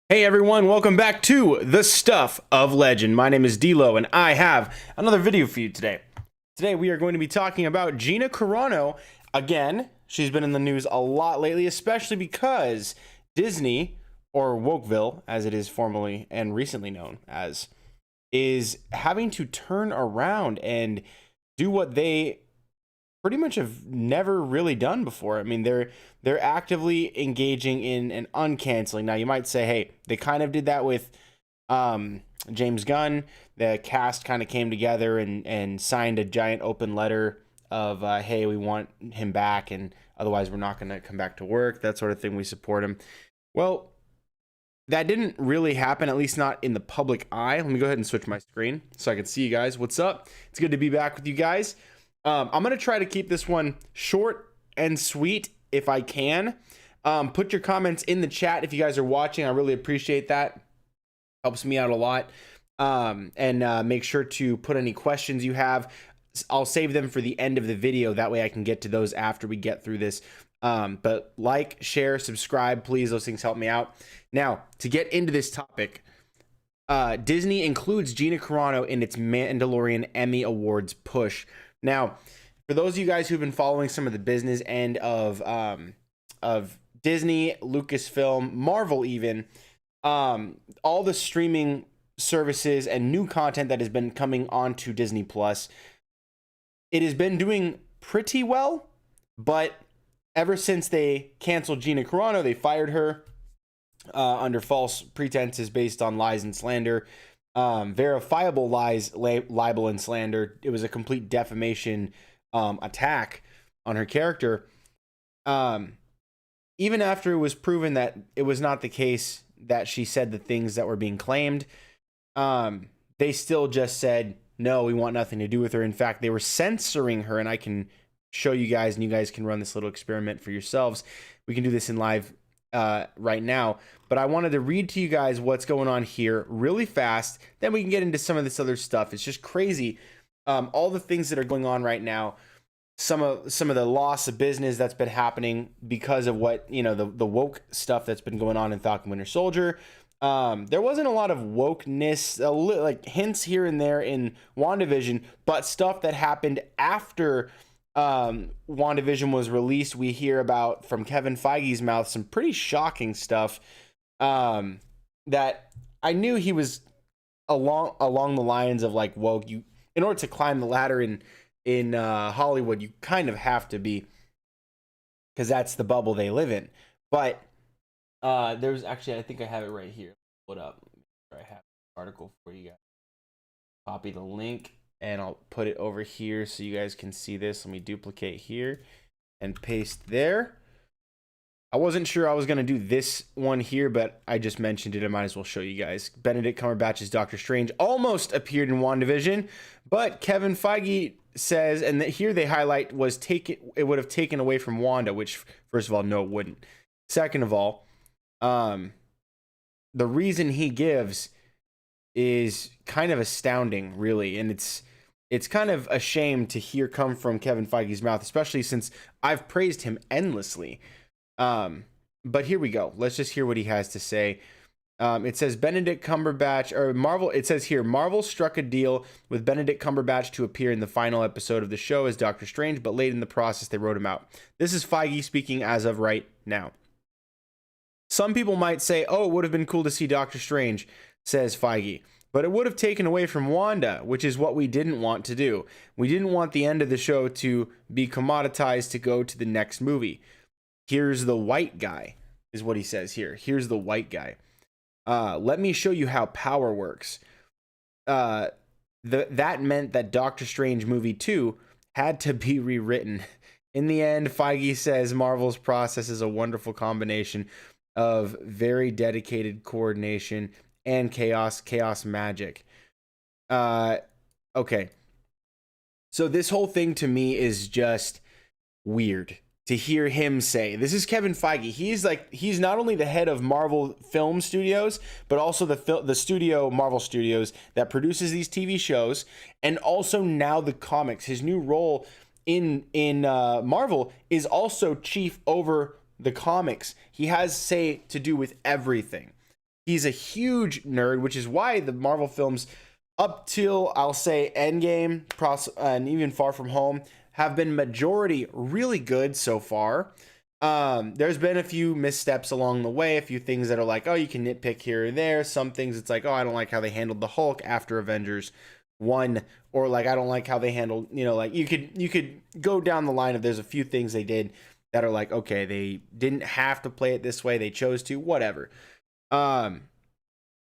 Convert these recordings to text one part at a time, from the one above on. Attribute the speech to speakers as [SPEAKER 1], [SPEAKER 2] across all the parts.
[SPEAKER 1] Hey everyone, welcome back to The Stuff of Legend. My name is D'Lo and I have another video for you today. Today we are going to be talking about Gina Carano. Again, she's been in the news a lot lately, especially because Disney, or Wokeville as it is formally and recently known as, is having to turn around and do what they pretty much have never really done before. I mean, they're actively engaging in an uncanceling. Now, you might say, hey, they kind of did that with James Gunn. The cast kind of came together and signed a giant open letter of, hey, we want him back, and otherwise we're not going to come back to work, that sort of thing. We support him. Well, that didn't really happen, at least not in the public eye. Let me go ahead and switch my screen so I can see you guys. What's up? It's good to be back with you guys. I'm going to try to keep this one short and sweet if I can. Put your comments in the chat if you guys are watching. I really appreciate that. Helps me out a lot. And make sure to put any questions you have. I'll save them for the end of the video. That way I can get to those after we get through this. But like, share, subscribe, please. Those things help me out. Now, to get into this topic, Disney includes Gina Carano in its Mandalorian Emmy Awards push. Now, for those of you guys who've been following some of the business end of Disney, Lucasfilm, Marvel even, all the streaming services and new content that has been coming onto Disney Plus, it has been doing pretty well, but ever since they canceled Gina Carano, they fired her under false pretenses based on lies and slander. Verifiable lies, libel, and slander. It was a complete defamation attack on her character. Even after it was proven that it was not the case, that she said the things that were being claimed, they still just said, no, we want nothing to do with her. In fact, they were censoring her, and I can show you guys, and you guys can run this little experiment for yourselves. We can do this in live right now, but I wanted to read to you guys what's going on here really fast. Then we can get into some of this other stuff. It's just crazy. All the things that are going on right now, some of the loss of business that's been happening because of what, you know, the woke stuff that's been going on in Falcon Winter Soldier. There wasn't a lot of wokeness, like hints here and there in WandaVision, but stuff that happened after WandaVision was released, we hear about from Kevin Feige's mouth some pretty shocking stuff that I knew he was along the lines of like, well, you, in order to climb the ladder in Hollywood, you kind of have to be, because that's the bubble they live in. But there's actually, I think I have it right here. Put up, I have an article for you guys. Copy the link and I'll put it over here so you guys can see this. Let me duplicate here and paste there. I wasn't sure I was going to do this one here, but I just mentioned it. I might as well show you guys. Benedict Cumberbatch's Doctor Strange almost appeared in WandaVision, but Kevin Feige says, and here they highlight, it would have taken away from Wanda, which, first of all, no, it wouldn't. Second of all, the reason he gives is kind of astounding, really, and it's kind of a shame to hear come from Kevin Feige's mouth, especially since I've praised him endlessly. But here we go. Let's just hear what he has to say. It says Benedict Cumberbatch, or Marvel, it says here, Marvel struck a deal with Benedict Cumberbatch to appear in the final episode of the show as Doctor Strange, but late in the process, they wrote him out. This is Feige speaking as of right now. Some people might say, oh, it would have been cool to see Doctor Strange, says Feige, but it would have taken away from Wanda, which is what we didn't want to do. We didn't want the end of the show to be commoditized to go to the next movie. Here's the white guy, is what he says here. Here's the white guy. Let me show you how power works. That meant that Doctor Strange movie 2 had to be rewritten. In the end, Feige says Marvel's process is a wonderful combination of very dedicated coordination and chaos magic. Okay. So this whole thing to me is just weird to hear him say. This is Kevin Feige. He's not only the head of Marvel Film Studios, but also the studio, Marvel Studios, that produces these TV shows, and also now the comics. His new role in Marvel is also chief over the comics. He has say to do with everything. he's a huge nerd, which is why the Marvel films, up till I'll say Endgame and even Far From Home, have been majority really good so far. There's been a few missteps along the way, a few things that are like, oh, you can nitpick here and there. Some things it's like, oh, I don't like how they handled the Hulk after Avengers 1, or like I don't like how they handled, like you could go down the line of there's a few things they did that are like, okay, they didn't have to play it this way, they chose to, whatever.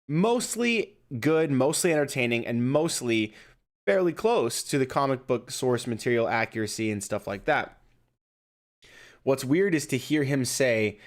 [SPEAKER 1] Mostly good, mostly entertaining, and mostly fairly close to the comic book source material accuracy and stuff like that. What's weird is to hear him say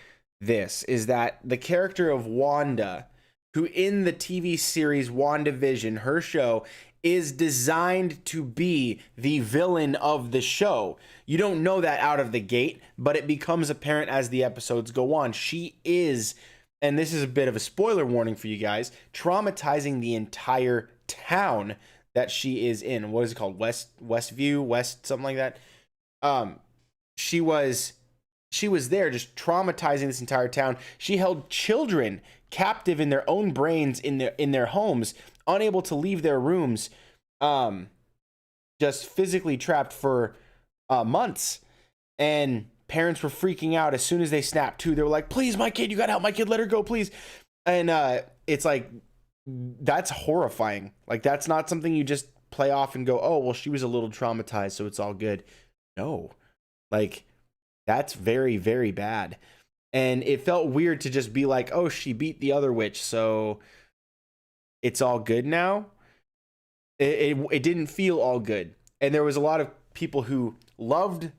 [SPEAKER 1] this, is that the character of Wanda, who in the TV series WandaVision, her show, is designed to be the villain of the show. You don't know that out of the gate, but it becomes apparent as the episodes go on. She is, and this is a bit of a spoiler warning for you guys, traumatizing the entire town that she is in. What is it called? West, something like that. She was there just traumatizing this entire town. She held children captive in their own brains in their homes, unable to leave their rooms, just physically trapped for months. And parents were freaking out as soon as they snapped too. They were like, please, my kid, you gotta help my kid, let her go, please. And it's like, that's horrifying. Like, that's not something you just play off and go, oh, well, she was a little traumatized, so it's all good. No, like, that's very, very bad. And it felt weird to just be like, oh, she beat the other witch, so it's all good now. It didn't feel all good. And there was a lot of people who loved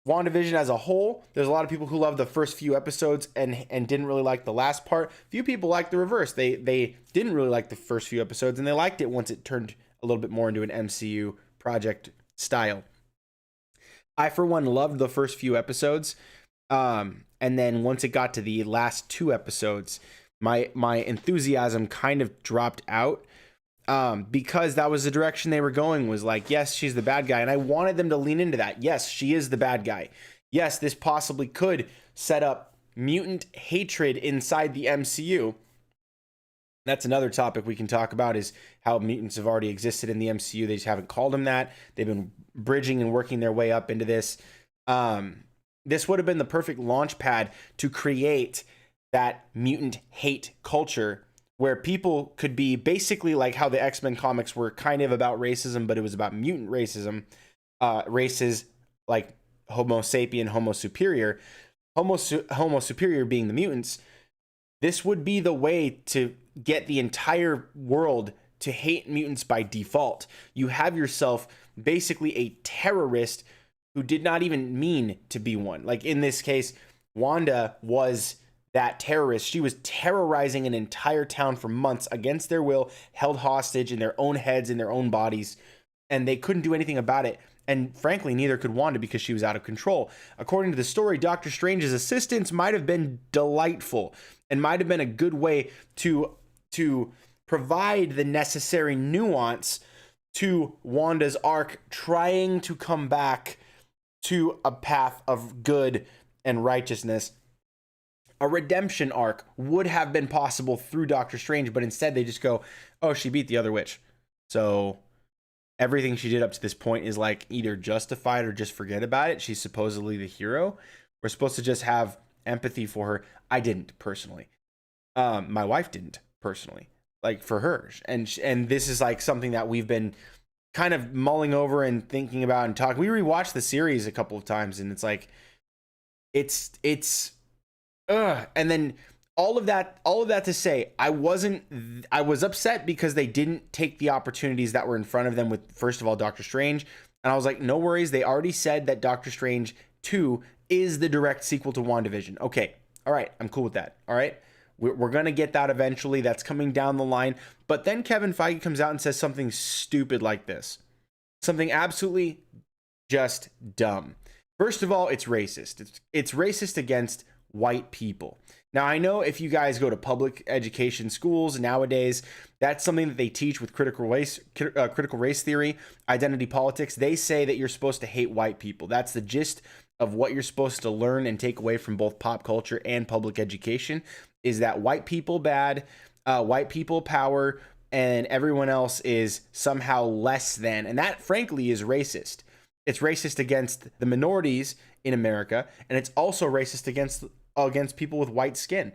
[SPEAKER 1] WandaVision as a whole. There's a lot of people who loved the first few episodes and didn't really like the last part. Few people liked the reverse. They didn't really like the first few episodes, and they liked it once it turned a little bit more into an MCU project style. I, for one, loved the first few episodes. And then once it got to the last 2 episodes, my enthusiasm kind of dropped out, because that was the direction they were going, was like, yes, she's the bad guy. And I wanted them to lean into that. Yes, she is the bad guy. Yes, this possibly could set up mutant hatred inside the MCU. That's another topic we can talk about, is how mutants have already existed in the MCU. They just haven't called them that. They've been bridging and working their way up into this. This would have been the perfect launch pad to create that mutant hate culture, where people could be basically like how the X-Men comics were kind of about racism, but it was about mutant racism, races like Homo sapien, Homo superior, Homo superior being the mutants. This would be the way to get the entire world to hate mutants by default. You have yourself basically a terrorist who did not even mean to be one. Like in this case, Wanda was that terrorist. She was terrorizing an entire town for months against their will, held hostage in their own heads, in their own bodies, and they couldn't do anything about it. And frankly, neither could Wanda, because she was out of control. According to the story, Doctor Strange's assistance might have been delightful and might have been a good way to provide the necessary nuance to Wanda's arc, trying to come back to a path of good and righteousness. A redemption arc would have been possible through Doctor Strange, but instead they just go, oh, she beat the other witch, so everything she did up to this point is like either justified or just forget about it. She's supposedly the hero. We're supposed to just have empathy for her. I didn't personally. My wife didn't personally, like for her. And this is like something that we've been kind of mulling over and thinking about and talking. We rewatched the series a couple of times, and it's like, and then all of that to say, I was upset because they didn't take the opportunities that were in front of them with, first of all, Doctor Strange. And I was like, no worries. They already said that Doctor Strange 2 is the direct sequel to WandaVision. Okay. All right. I'm cool with that. All right. We're going to get that eventually. That's coming down the line. But then Kevin Feige comes out and says something stupid like this. Something absolutely just dumb. First of all, it's racist. It's racist against white people. Now, I know if you guys go to public education schools nowadays, that's something that they teach with critical race theory, identity politics. They say that you're supposed to hate white people. That's the gist of what you're supposed to learn and take away from both pop culture and public education, is that white people bad, white people power and everyone else is somehow less than. And that, frankly, is racist. It's racist against the minorities in America, and it's also racist against people with white skin,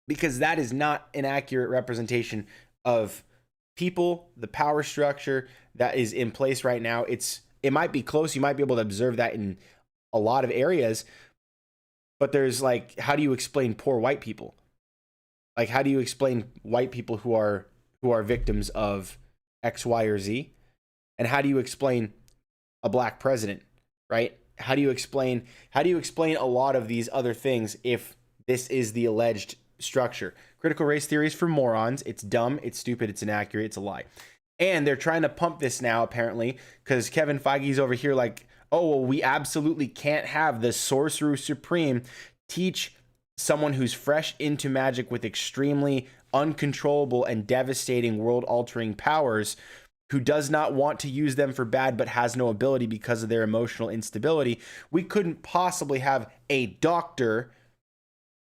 [SPEAKER 1] because that is not an accurate representation of people, the power structure that is in place right now. It might be close. You might be able to observe that in a lot of areas, but there's like, how do you explain poor white people? Like, how do you explain white people who are victims of X, Y, or Z? And how do you explain a black president, right? How do you explain a lot of these other things if this is the alleged structure? Critical race theory is for morons. It's dumb, it's stupid, it's inaccurate, it's a lie. And they're trying to pump this now, apparently, because Kevin Feige's over here like, oh, well, we absolutely can't have the Sorcerer Supreme teach someone who's fresh into magic with extremely uncontrollable and devastating world-altering powers, who does not want to use them for bad but has no ability because of their emotional instability. We couldn't possibly have a doctor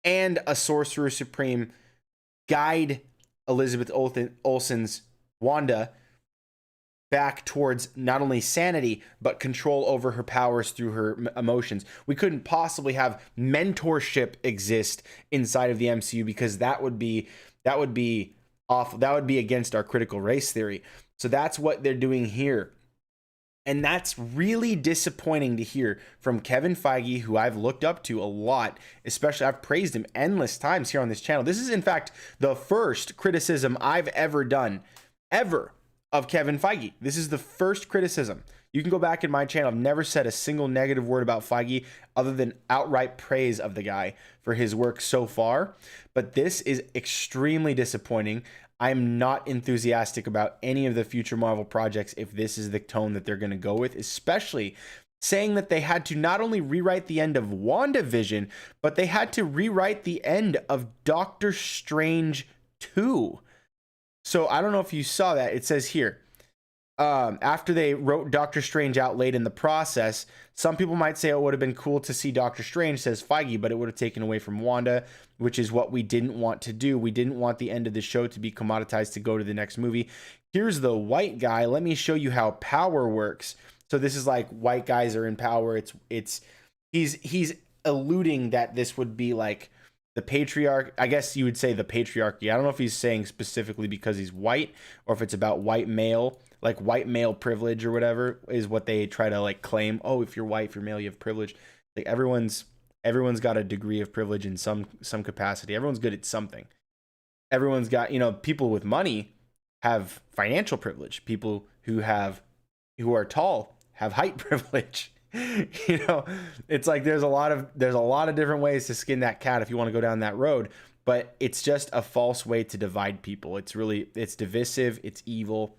[SPEAKER 1] and a Sorcerer Supreme guide Elizabeth Olsen's Wanda back towards not only sanity but control over her powers through her emotions. We couldn't possibly have mentorship exist inside of the MCU, because that would be awful. That would be against our critical race theory. So that's what they're doing here. And that's really disappointing to hear from Kevin Feige, who I've looked up to a lot, especially I've praised him endless times here on this channel. This is, in fact, the first criticism I've ever done, ever, of Kevin Feige. This is the first criticism. You can go back in my channel. I've never said a single negative word about Feige other than outright praise of the guy for his work so far. But this is extremely disappointing. I'm not enthusiastic about any of the future Marvel projects if this is the tone that they're going to go with, especially saying that they had to not only rewrite the end of WandaVision, but they had to rewrite the end of Doctor Strange 2. So I don't know if you saw that. It says here, after they wrote Doctor Strange out late in the process, some people might say, oh, it would have been cool to see Doctor Strange, says Feige, but it would have taken away from Wanda, which is what we didn't want to do. We didn't want the end of the show to be commoditized to go to the next movie. Here's the white guy. Let me show you how power works. So this is like white guys are in power. He's alluding that this would be like the patriarch. I guess you would say the patriarchy. I don't know if he's saying specifically because he's white or if it's about white male, like white male privilege or whatever is what they try to like claim. Oh, if you're white, if you're male, you have privilege. Like everyone's got a degree of privilege in some capacity. Everyone's good at something. Everyone's got, people with money have financial privilege. People who are tall have height privilege. It's like there's a lot of different ways to skin that cat if you want to go down that road, but it's just a false way to divide people. It's divisive, it's evil.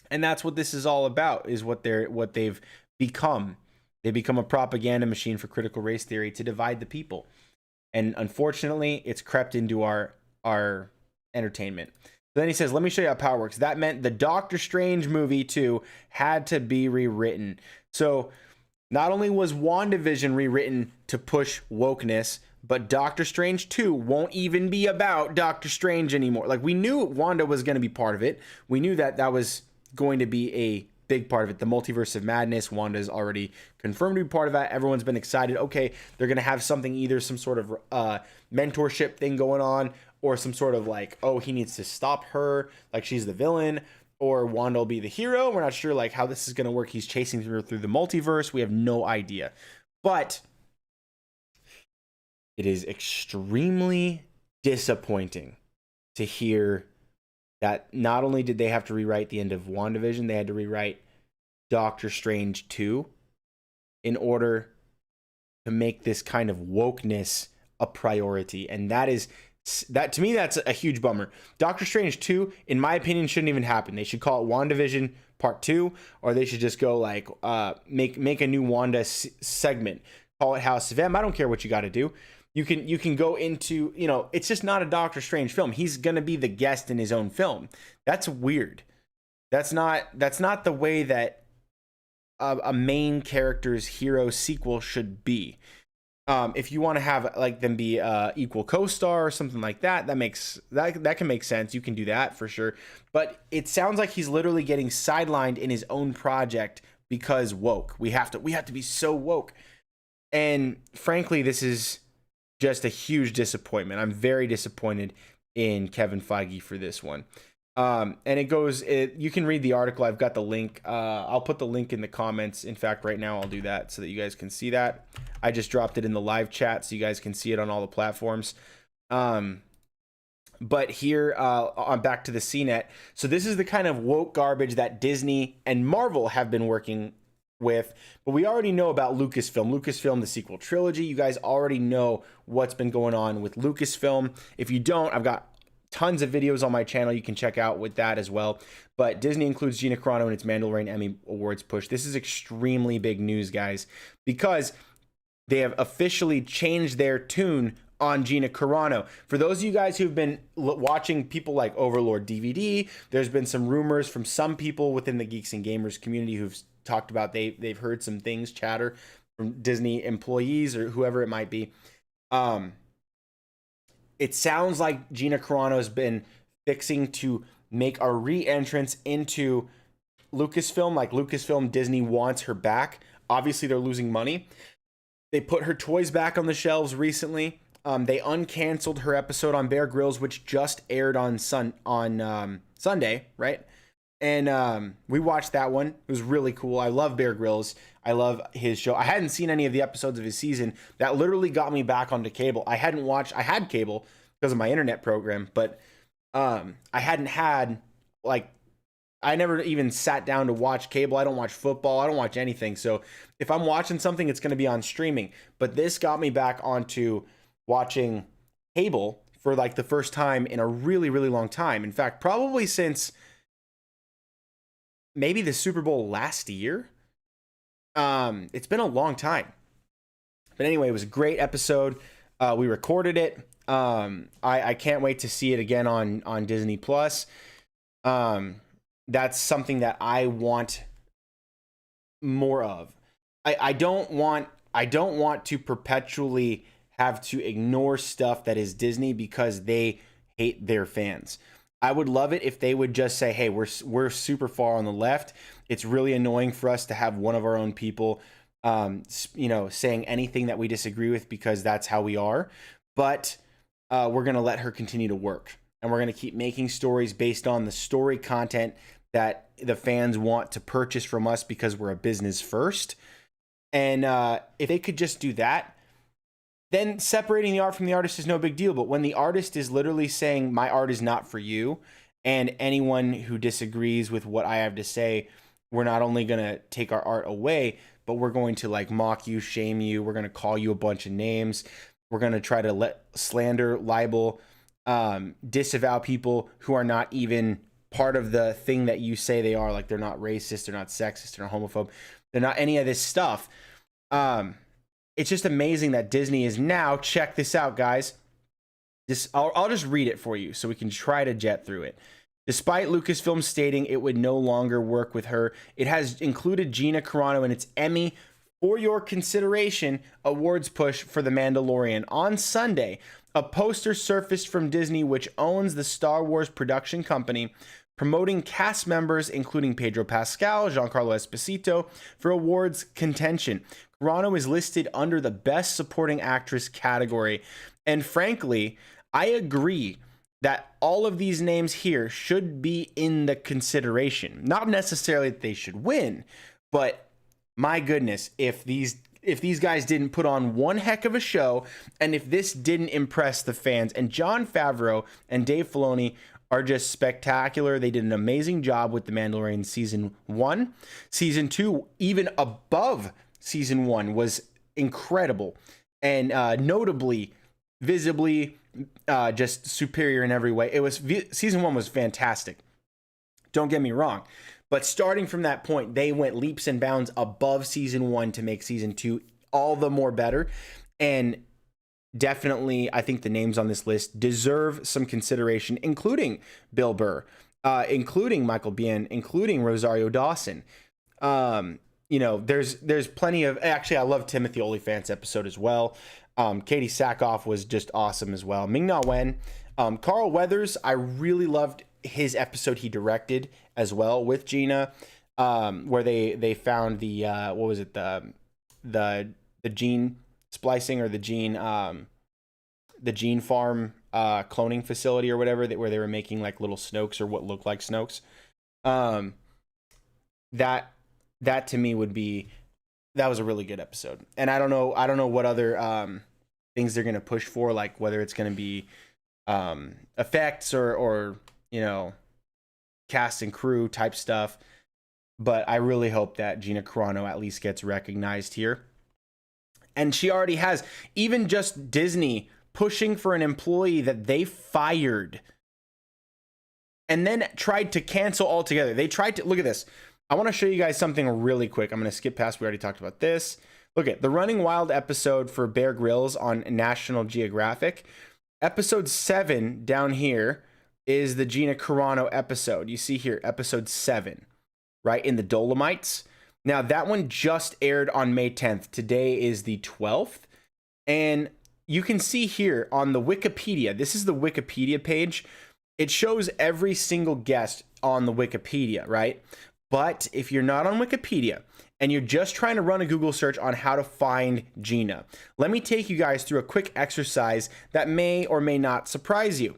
[SPEAKER 1] And that's what this is all about, is what they've become. They become a propaganda machine for critical race theory to divide the people. And unfortunately, it's crept into our entertainment. Then he says, let me show you how power works. That meant the Doctor Strange movie, too, had to be rewritten. So not only was WandaVision rewritten to push wokeness, but Doctor Strange 2 won't even be about Doctor Strange anymore. Like, we knew Wanda was going to be part of it. We knew that was going to be a big part of it. The Multiverse of Madness, Wanda's already confirmed to be part of that. Everyone's been excited. Okay, they're going to have something, either some sort of mentorship thing going on, or some sort of like, oh, he needs to stop her, like she's the villain, or Wanda will be the hero. We're not sure like how this is going to work. He's chasing her through the multiverse. We have no idea. But it is extremely disappointing to hear that not only did they have to rewrite the end of WandaVision, they had to rewrite Doctor Strange 2 in order to make this kind of wokeness a priority. And that to me, that's a huge bummer. Doctor Strange 2, in my opinion, shouldn't even happen. They should call it WandaVision Part 2, or they should just go like make a new Wanda segment. Call it House of M. I don't care what you got to do. You can go into, it's just not a Doctor Strange film. He's going to be the guest in his own film. That's weird. That's not the way that a main character's hero sequel should be. If you want to have like them be equal co-star or something like that, that can make sense. You can do that for sure. But it sounds like he's literally getting sidelined in his own project because woke. We have to be so woke. And frankly, this is just a huge disappointment. I'm very disappointed in Kevin Feige for this one. And you can read the article. I've got the link. I'll put the link in the comments. In fact, right now I'll do that so that you guys can see that. I just dropped it in the live chat so you guys can see it on all the platforms. But here, on back to the CNET. So this is the kind of woke garbage that Disney and Marvel have been working with, but we already know about Lucasfilm, the sequel trilogy. You guys already know what's been going on with Lucasfilm. If you don't, I've got tons of videos on my channel you can check out with that as well. But Disney includes Gina Carano in its Mandalorian Emmy Awards push. This is extremely big news, guys, because they have officially changed their tune on Gina Carano. For those of you guys who've been watching people like Overlord DVD, there's been some rumors from some people within the Geeks and Gamers community who've talked about they've heard some things chatter from Disney employees or whoever it might be. It sounds like Gina Carano has been fixing to make a re-entrance into Lucasfilm. Like Lucasfilm, Disney wants her back. Obviously, they're losing money. They put her toys back on the shelves recently. They uncanceled her episode on Bear Grylls, which just aired on Sunday, right? And we watched that one. It was really cool. I love Bear Grylls. I love his show. I hadn't seen any of the episodes of his season. That literally got me back onto cable. I had cable because of my internet program, but I hadn't had, like, I never even sat down to watch cable. I don't watch football. I don't watch anything. So if I'm watching something, it's going to be on streaming. But this got me back onto watching cable for like the first time in a really, really long time. In fact, probably since maybe the Super Bowl last year. It's been a long time. But anyway, it was a great episode. We recorded it. I can't wait to see it again on Disney Plus. That's something that I want more of. I don't want to perpetually have to ignore stuff that is Disney because they hate their fans. I would love it if they would just say, hey, we're super far on the left. It's really annoying for us to have one of our own people, saying anything that we disagree with because that's how we are. But we're going to let her continue to work. And we're going to keep making stories based on the story content that the fans want to purchase from us because we're a business first. And if they could just do that, then separating the art from the artist is no big deal. But when the artist is literally saying, my art is not for you, and anyone who disagrees with what I have to say, we're not only going to take our art away, but we're going to like mock you, shame you. We're going to call you a bunch of names. We're going to try to slander, libel, disavow people who are not even part of the thing that you say they are. Like they're not racist, they're not sexist, they're not homophobe. They're not any of this stuff. It's just amazing that Disney is now, check this out, guys. I'll just read it for you so we can try to jet through it. Despite Lucasfilm stating it would no longer work with her, it has included Gina Carano in its Emmy for Your Consideration awards push for The Mandalorian. On Sunday, a poster surfaced from Disney, which owns the Star Wars production company, promoting cast members including Pedro Pascal, Giancarlo Esposito for awards contention. Carano is listed under the Best Supporting Actress category. And frankly, I agree that all of these names here should be in the consideration. Not necessarily that they should win, but my goodness, if these guys didn't put on one heck of a show, and if this didn't impress the fans, and Jon Favreau and Dave Filoni are just spectacular. They did an amazing job with The Mandalorian season 1. Season 2, even above season 1, was incredible and notably, visibly, just superior in every way. Season 1 was fantastic. Don't get me wrong. But starting from that point, they went leaps and bounds above season 1 to make season 2 all the more better. And definitely, I think the names on this list deserve some consideration, including Bill Burr, including Michael Biehn, including Rosario Dawson. There's plenty of, actually, I love Timothy Olyphant's episode as well. Katie Sackhoff was just awesome as well. Ming-Na Wen. Carl Weathers, I really loved his episode he directed as well with Gina, where they found the what was it, the gene splicing, or the gene farm cloning facility or whatever, where they were making like little Snokes, or what looked like Snokes. That to me that was a really good episode. And I don't know what other things they're gonna push for, like whether it's gonna be effects or you know, cast and crew type stuff. But I really hope that Gina Carano at least gets recognized here. And she already has. Even just Disney pushing for an employee that they fired and then tried to cancel altogether. They tried to, look at this. I want to show you guys something really quick. I'm going to skip past, we already talked about this. Look at the Running Wild episode for Bear Grylls on National Geographic. Episode 7 down here is the Gina Carano episode. You see here, episode 7, right, in the Dolomites. Now, that one just aired on May 10th. Today is the 12th. And you can see here on the Wikipedia, this is the Wikipedia page. It shows every single guest on the Wikipedia, right? But if you're not on Wikipedia and you're just trying to run a Google search on how to find Gina, let me take you guys through a quick exercise that may or may not surprise you.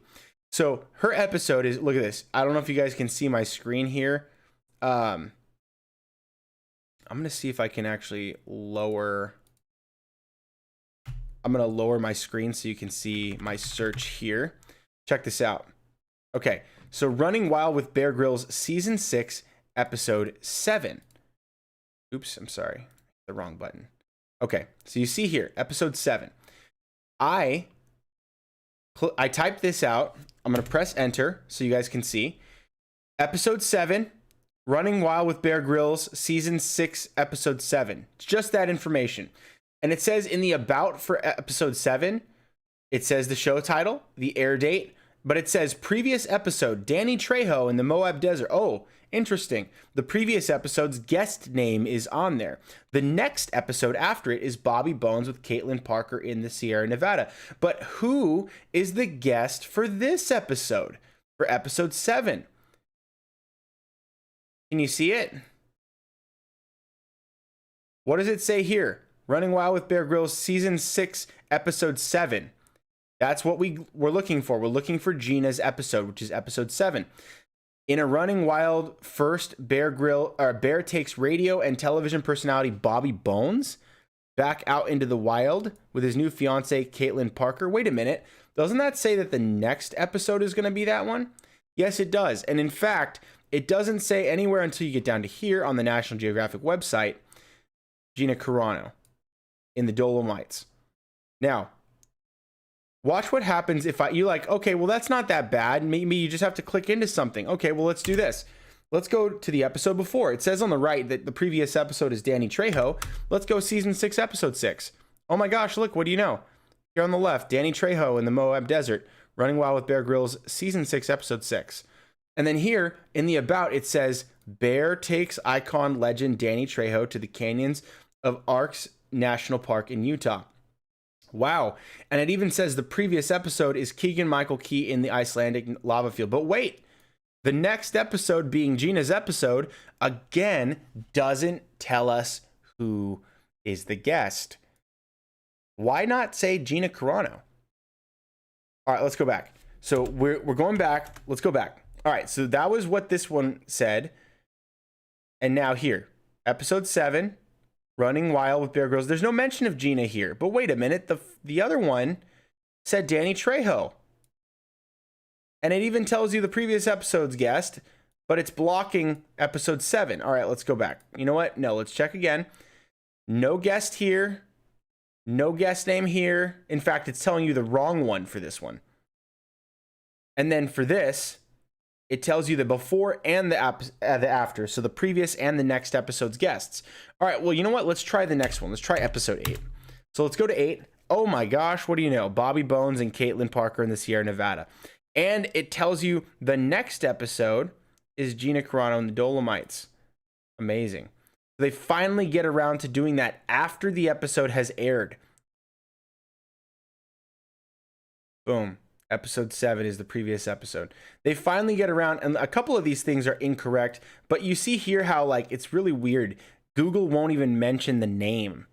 [SPEAKER 1] So her episode is, look at this. I don't know if you guys can see my screen here. I'm going to see if I can actually lower. I'm going to lower my screen so you can see my search here. Check this out. Okay, so Running Wild with Bear Grylls, Season 6, Episode 7. Oops, I'm sorry. The wrong button. Okay, so you see here, Episode 7. I typed this out. I'm going to press enter so you guys can see. Episode 7, Running Wild with Bear Grylls, Season 6, Episode 7. It's just that information. And it says in the about for Episode 7, it says the show title, the air date, but it says previous episode, Danny Trejo in the Moab Desert. Oh, interesting. The previous episode's guest name is on there. The next episode after it is Bobby Bones with Caitlin Parker in the Sierra Nevada. But who is the guest for this episode, for Episode 7? Can you see it? What does it say here? Running Wild with Bear Grylls, Season 6, Episode 7. That's what we're looking for. We're looking for Gina's episode, which is Episode 7. In a Running Wild first, Bear takes radio and television personality Bobby Bones back out into the wild with his new fiancee, Caitlin Parker. Wait a minute. Doesn't that say that the next episode is going to be that one? Yes, it does. And in fact, it doesn't say anywhere until you get down to here on the National Geographic website, Gina Carano in the Dolomites. Now, watch what happens if you're like, okay, well, that's not that bad. Maybe you just have to click into something. Okay, well, let's do this. Let's go to the episode before. It says on the right that the previous episode is Danny Trejo. Let's go Season 6, Episode 6. Oh my gosh, look, what do you know? Here on the left, Danny Trejo in the Moab Desert, Running Wild with Bear Grylls, Season 6, Episode 6. And then here in the about, it says, Bear takes icon legend Danny Trejo to the canyons of Arks National Park in Utah. Wow. And it even says the previous episode is Keegan-Michael Key in the Icelandic lava field. But wait, the next episode being Gina's episode, again, doesn't tell us who is the guest. Why not say Gina Carano? All right, let's go back. So we're going back. Let's go back. All right, so that was what this one said. And now here, Episode 7, Running Wild with Bear Grylls. There's no mention of Gina here. But wait a minute. The other one said Danny Trejo. And it even tells you the previous episode's guest, but it's blocking Episode 7. All right, let's go back. You know what? No, let's check again. No guest here. No guest name here. In fact, it's telling you the wrong one for this one. And then for this, it tells you the before and the after. So the previous and the next episode's guests. All right, well, you know what? Let's try the next one. Let's try Episode 8. So let's go to 8. Oh my gosh, what do you know? Bobby Bones and Caitlin Parker in the Sierra Nevada. And it tells you the next episode is Gina Carano in the Dolomites. Amazing. They finally get around to doing that after the episode has aired. Boom. Episode 7 is the previous episode. They finally get around, and a couple of these things are incorrect, but you see here how, like, it's really weird. Google won't even mention the name.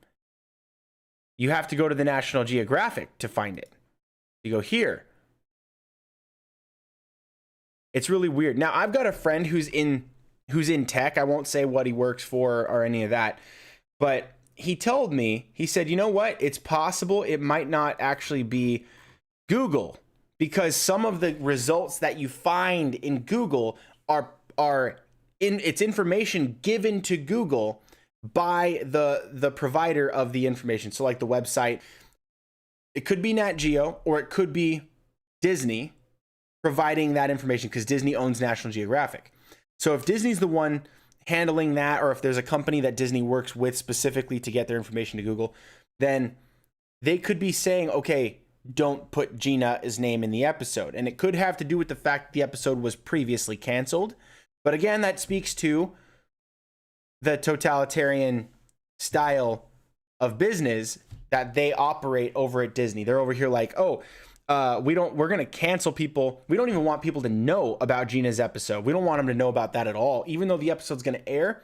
[SPEAKER 1] You have to go to the National Geographic to find it. You go here. It's really weird. Now, I've got a friend who's in tech. I won't say what he works for or any of that, but he told me, he said, you know what? It's possible it might not actually be Google, because some of the results that you find in Google are in its information given to Google by the provider of the information. So like the website, it could be Nat Geo or it could be Disney providing that information, because Disney owns National Geographic. So if Disney's the one handling that, or if there's a company that Disney works with specifically to get their information to Google, then they could be saying, okay, don't put Gina's name in the episode. And it could have to do with the fact the episode was previously canceled. But again, that speaks to the totalitarian style of business that they operate over at Disney. They're over here like, oh, we're going to cancel people. We don't even want people to know about Gina's episode. We don't want them to know about that at all. Even though the episode's going to air,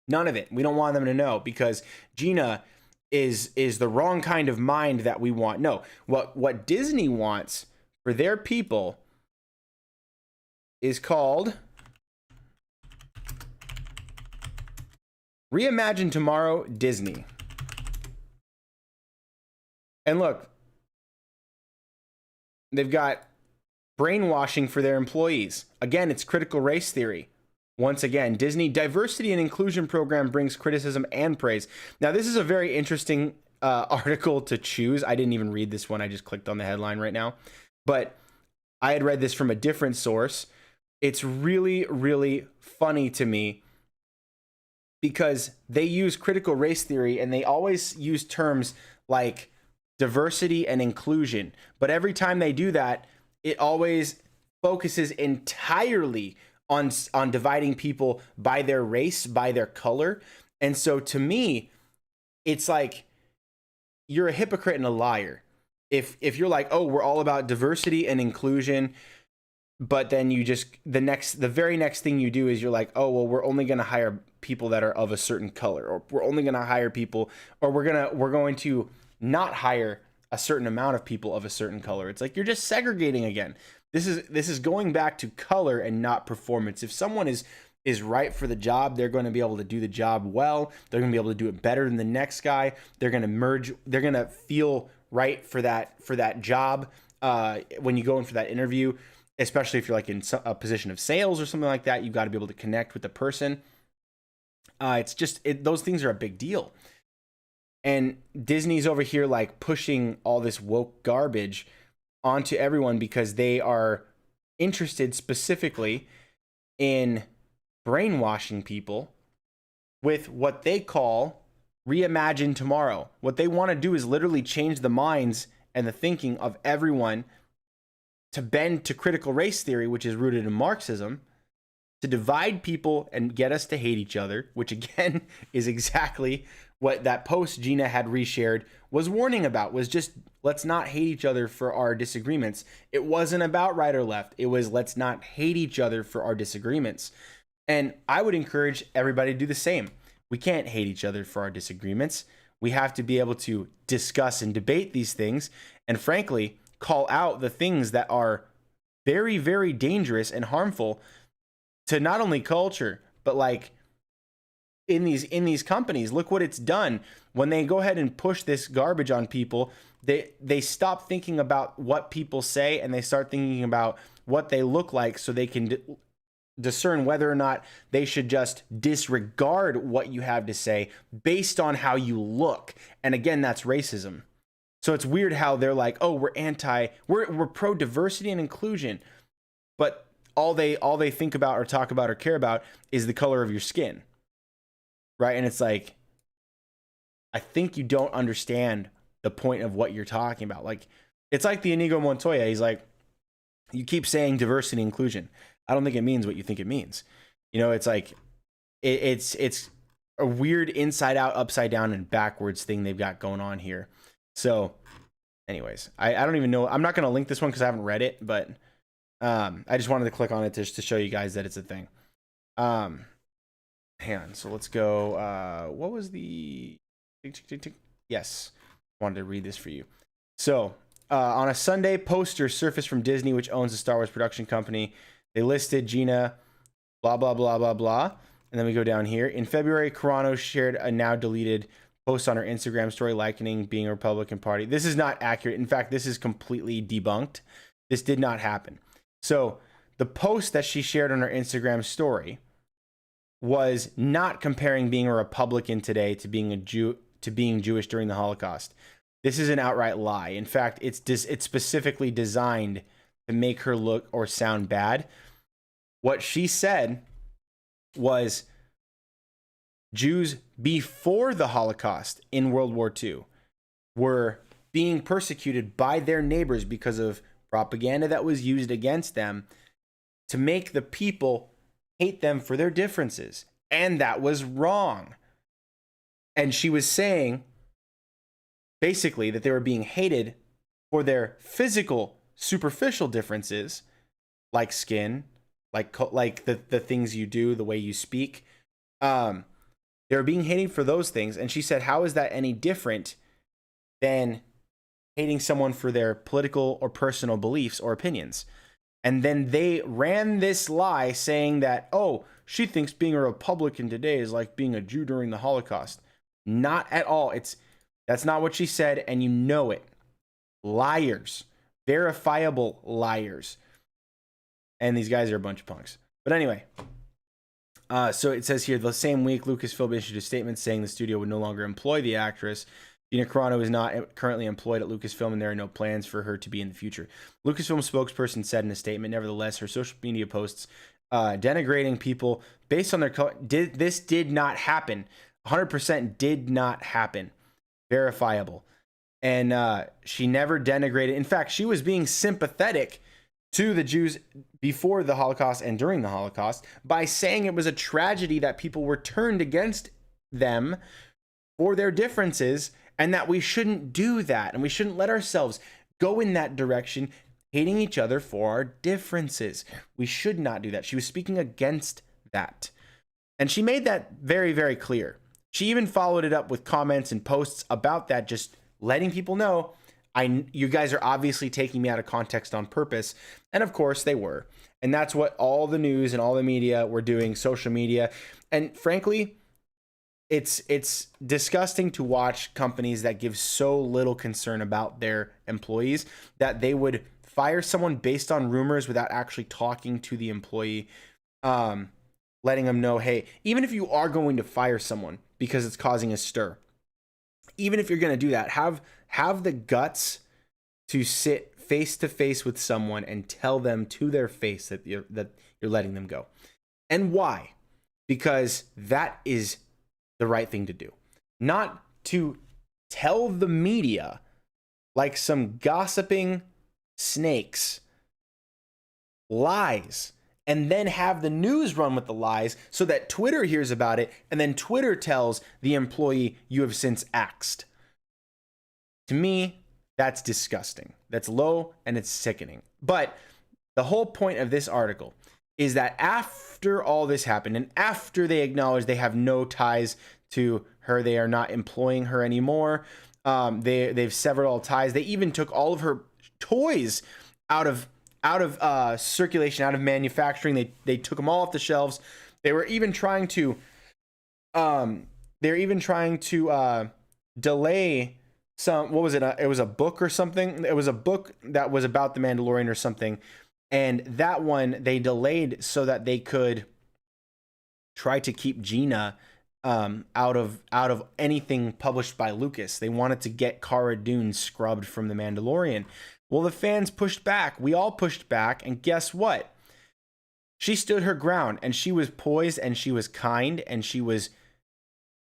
[SPEAKER 1] none of it. We don't want them to know, because Gina is the wrong kind of mind that we want. No, what Disney wants for their people is called Reimagine Tomorrow Disney. And look, they've got brainwashing for their employees. Again, it's critical race theory. Once again, Disney diversity and inclusion program brings criticism and praise. Now, this is a very interesting article to choose. I didn't even read this one. I just clicked on the headline right now. But I had read this from a different source. It's really, really funny to me, because they use critical race theory and they always use terms like diversity and inclusion. But every time they do that, it always focuses entirely on dividing people by their race, by their color. And so to me, it's like you're a hypocrite and a liar. If you're like, oh, we're all about diversity and inclusion, but then you just the very next thing you do is you're like, oh, well, we're only going to hire people that are of a certain color, or we're only going to hire people, or we're going to not hire a certain amount of people of a certain color. It's like you're just segregating again. This is going back to color and not performance. If someone is right for the job, they're going to be able to do the job well. They're going to be able to do it better than the next guy. They're going to merge. They're going to feel right for that job when you go in for that interview, especially if you're like in a position of sales or something like that. You've got to be able to connect with the person. Those things are a big deal. And Disney's over here like pushing all this woke garbage onto everyone because they are interested specifically in brainwashing people with what they call reimagine tomorrow. What they want to do is literally change the minds and the thinking of everyone to bend to critical race theory, which is rooted in Marxism, to divide people and get us to hate each other, which again is exactly what that post Gina had reshared was warning about, was just let's not hate each other for our disagreements. It wasn't about right or left. It was let's not hate each other for our disagreements. And I would encourage everybody to do the same. We can't hate each other for our disagreements. We have to be able to discuss and debate these things, and frankly, call out the things that are very, very dangerous and harmful to not only culture, but like in these companies. Look what it's done. When they go ahead and push this garbage on people, they stop thinking about what people say and they start thinking about what they look like, so they can discern whether or not they should just disregard what you have to say based on how you look. And again, that's racism. So it's weird how they're like, oh, we're pro diversity and inclusion, but all they think about or talk about or care about is the color of your skin. Right? And it's like, I think you don't understand the point of what you're talking about. Like, it's like the Inigo Montoya. He's like, you keep saying diversity and inclusion. I don't think it means what you think it means. You know, it's like, it's a weird inside out, upside down, and backwards thing they've got going on here. So anyways, I don't even know. I'm not going to link this one because I haven't read it, but I just wanted to click on it just to show you guys that it's a thing. Hang on. So let's go. What was the... Yes. I wanted to read this for you. So on a Sunday, poster surfaced from Disney, which owns the Star Wars production company. They listed Gina, blah, blah, blah, blah, blah. And then we go down here. In February, Carano shared a now deleted post on her Instagram story likening being a Republican Party. This is not accurate. In fact, this is completely debunked. This did not happen. So the post that she shared on her Instagram story was not comparing being a Republican today to being a Jew, to being Jewish during the Holocaust. This is an outright lie. In fact, it's specifically designed to make her look or sound bad. What she said was Jews before the Holocaust in World War II were being persecuted by their neighbors because of propaganda that was used against them to make the people hate them for their differences. And that was wrong. And she was saying basically that they were being hated for their physical, superficial differences, like skin, like the things you do, the way you speak. They were being hated for those things. And she said, how is that any different than hating someone for their political or personal beliefs or opinions? And then they ran this lie saying that, oh, she thinks being a Republican today is like being a Jew during the Holocaust. Not at all. That's not what she said, and you know it. Liars. Verifiable liars. And these guys are a bunch of punks. But anyway, so it says here, the same week, Lucasfilm issued a statement saying the studio would no longer employ the actress. Gina Carano is not currently employed at Lucasfilm, and there are no plans for her to be in the future. Lucasfilm spokesperson said in a statement, nevertheless, her social media posts denigrating people based on their color, this did not happen. 100% did not happen. Verifiable. And she never denigrated. In fact, she was being sympathetic to the Jews before the Holocaust and during the Holocaust by saying it was a tragedy that people were turned against them for their differences, and that we shouldn't do that, and we shouldn't let ourselves go in that direction, hating each other for our differences. We should not do that. She was speaking against that. And she made that very, very clear. She even followed it up with comments and posts about that, just letting people know, you guys are obviously taking me out of context on purpose. And of course they were. And that's what all the news and all the media were doing, social media. And frankly, it's disgusting to watch companies that give so little concern about their employees that they would fire someone based on rumors without actually talking to the employee, letting them know, hey, even if you are going to fire someone because it's causing a stir, even if you're going to do that, have the guts to sit face to face with someone and tell them to their face that you're letting them go. And why? Because that is the right thing to do. Not to tell the media like some gossiping snakes lies and then have the news run with the lies so that Twitter hears about it and then Twitter tells the employee you have since axed. To me, that's disgusting. That's low and it's sickening. But the whole point of this article is that after all this happened and after they acknowledge they have no ties to her, they are not employing her anymore. They've severed all ties. They even took all of her toys out of circulation, out of manufacturing. They took them all off the shelves. They were even trying to delay some, what was it? It was a book or something. It was a book that was about the Mandalorian or something. And that one they delayed so that they could try to keep Gina out of anything published by Lucas. They wanted to get Cara Dune scrubbed from the Mandalorian. Well, the fans pushed back. We all pushed back. And guess what? She stood her ground, and she was poised, and she was kind, and she was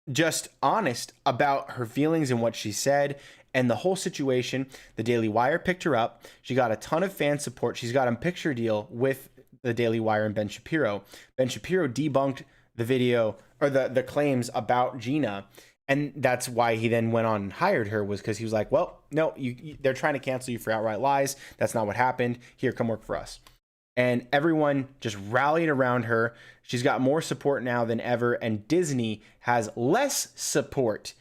[SPEAKER 1] just honest about her feelings and what she said and the whole situation. The Daily Wire picked her up. She got a ton of fan support. She's got a picture deal with the Daily Wire and Ben Shapiro. Ben Shapiro debunked the video or the claims about Gina. And that's why he then went on and hired her, was because he was like, well, no, they're trying to cancel you for outright lies. That's not what happened. Here, come work for us. And everyone just rallied around her. She's got more support now than ever. And Disney has less support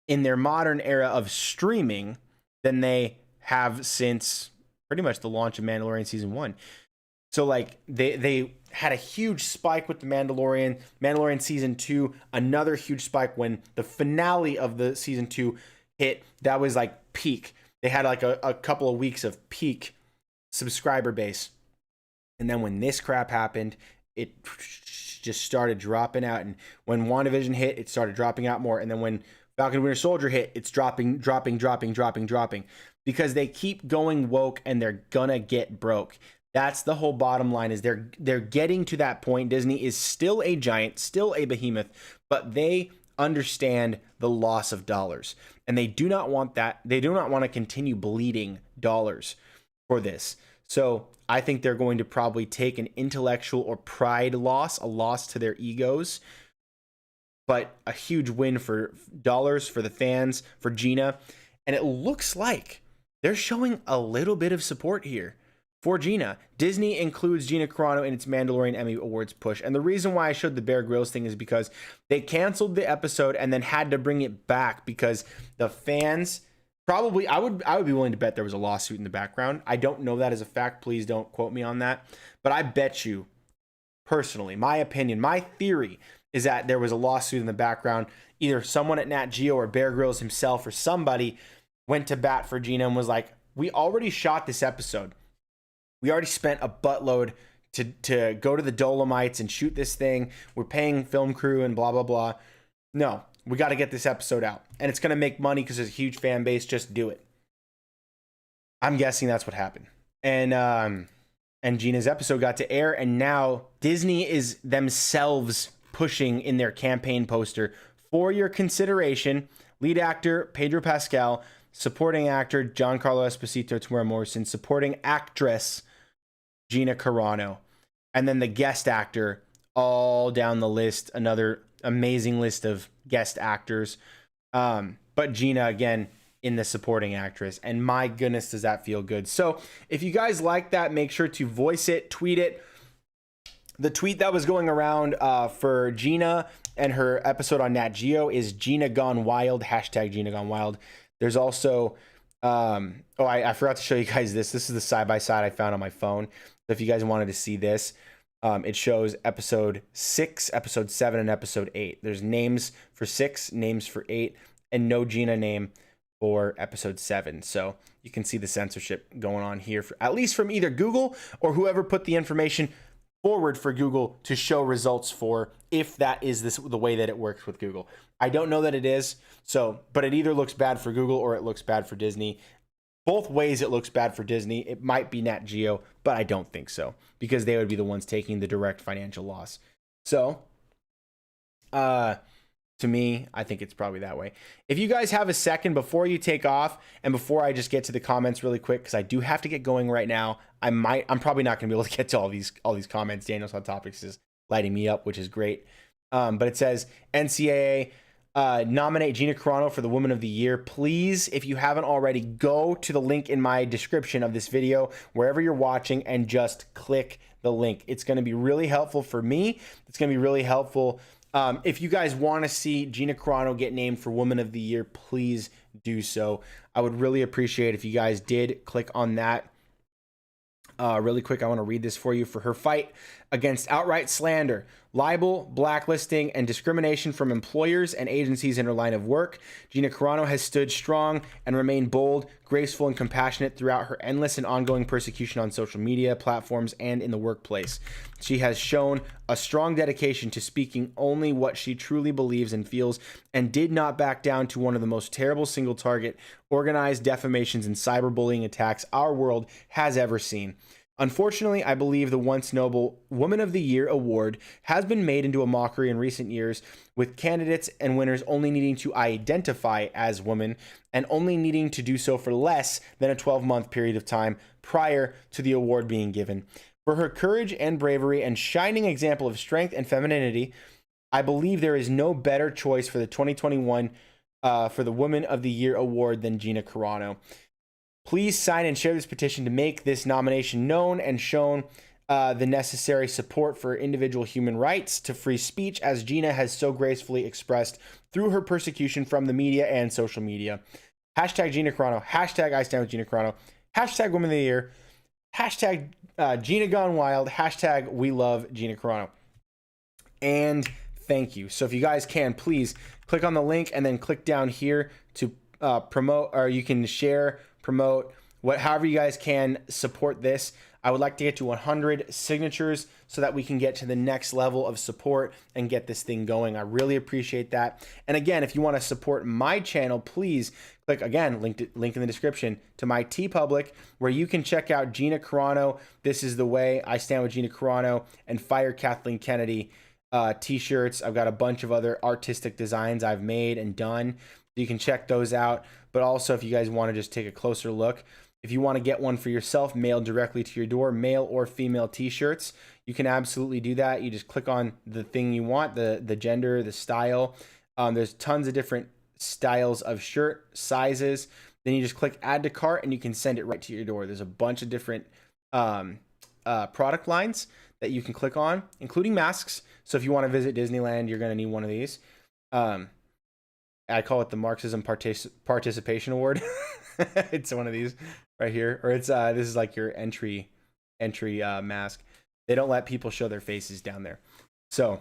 [SPEAKER 1] in their modern era of streaming than they have since pretty much the launch of Mandalorian season 1. So like they had a huge spike with the Mandalorian season 2, another huge spike when the finale of the season 2 hit. That was like peak. They had like a couple of weeks of peak subscriber base. And then when this crap happened, it just started dropping out. And when WandaVision hit, it started dropping out more. And then when Falcon and Winter Soldier hit, it's dropping. Because they keep going woke and they're gonna get broke. That's the whole bottom line, is they're getting to that point. Disney is still a giant, still a behemoth, but they understand the loss of dollars. And they do not want that. They do not want to continue bleeding dollars for this. So I think they're going to probably take an intellectual or pride loss, a loss to their egos, but a huge win for dollars, for the fans, for Gina. And it looks like they're showing a little bit of support here for Gina. Disney includes Gina Carano in its Mandalorian Emmy Awards push. And the reason why I showed the Bear Grylls thing is because they canceled the episode and then had to bring it back because the fans probably, I would be willing to bet there was a lawsuit in the background. I don't know that as a fact. Please don't quote me on that. But I bet you, personally, my opinion, my theory is that there was a lawsuit in the background. Either someone at Nat Geo or Bear Grylls himself or somebody went to bat for Gina and was like, we already shot this episode. We already spent a buttload to go to the Dolomites and shoot this thing. We're paying film crew and blah, blah, blah. No, we got to get this episode out. And it's going to make money because there's a huge fan base. Just do it. I'm guessing that's what happened. And Gina's episode got to air. And now Disney is themselves pushing in their campaign poster, for your consideration, lead actor Pedro Pascal, supporting actor Giancarlo Esposito, Tamara Morrison, supporting actress Gina Carano, and then the guest actor all down the list. Another amazing list of guest actors. But Gina, again, in the supporting actress. And my goodness, does that feel good. So if you guys like that, make sure to voice it, tweet it. The tweet that was going around for Gina and her episode on Nat Geo is Gina Gone Wild, hashtag Gina Gone Wild. There's also, I forgot to show you guys this. This is the side-by-side I found on my phone. So if you guys wanted to see this, it shows episode 6, episode 7, and episode 8. There's names for 6, names for 8, and no Gina name for episode 7. So you can see the censorship going on here, at least from either Google or whoever put the information forward for Google to show results for, if that is the way that it works with Google. I don't know that it is, but it either looks bad for Google or it looks bad for Disney. Both ways it looks bad for Disney. It might be Nat Geo, but I don't think so, because they would be the ones taking the direct financial loss. So, to me, I think it's probably that way. If you guys have a second before you take off, and before I just get to the comments really quick, because I do have to get going right now. I'm probably not going to be able to get to all these comments. Daniel's Hot Topics is lighting me up, which is great. But it says NCAA nominate Gina Carano for the Woman of the Year. Please, if you haven't already, go to the link in my description of this video, wherever you're watching, and just click the link. It's going to be really helpful for me. It's going to be really helpful. If you guys want to see Gina Carano get named for Woman of the Year, please do so. I would really appreciate if you guys did click on that. Really quick, I want to read this for you. For her fight against outright slander, libel, blacklisting, and discrimination from employers and agencies in her line of work, Gina Carano has stood strong and remained bold, graceful, and compassionate throughout her endless and ongoing persecution on social media platforms and in the workplace. She has shown a strong dedication to speaking only what she truly believes and feels, and did not back down to one of the most terrible single target, organized defamations and cyberbullying attacks our world has ever seen. Unfortunately, I believe the once noble Woman of the Year award has been made into a mockery in recent years, with candidates and winners only needing to identify as women and only needing to do so for less than a 12-month period of time prior to the award being given. For her courage and bravery and shining example of strength and femininity, I believe there is no better choice for the 2021 for the Woman of the Year award than Gina Carano. Please sign and share this petition to make this nomination known and shown the necessary support for individual human rights to free speech, as Gina has so gracefully expressed through her persecution from the media and social media. Hashtag Gina Carano, hashtag I stand with Gina Carano, hashtag Woman of the Year, hashtag Gina Gone Wild, hashtag we love Gina Carano. And thank you. So if you guys can, please click on the link and then click down here to promote, or you can share, promote, however you guys can support this. I would like to get to 100 signatures so that we can get to the next level of support and get this thing going. I really appreciate that. And again, if you want to support my channel, please click, again, link in the description, to my TeePublic, where you can check out Gina Carano, This Is the Way, I Stand with Gina Carano, and Fire Kathleen Kennedy t-shirts. I've got a bunch of other artistic designs I've made and done. You can check those out. But also, if you guys want to just take a closer look, if you want to get one for yourself mailed directly to your door, male or female t-shirts, you can absolutely do that. You just click on the thing you want, the gender, the style. There's tons of different styles of shirt sizes. Then you just click add to cart and you can send it right to your door. There's a bunch of different product lines that you can click on, including masks. So if you want to visit Disneyland, you're going to need one of these. I call it the Marxism Participation Award. It's one of these right here, or it's this is like your entry mask. They don't let people show their faces down there. So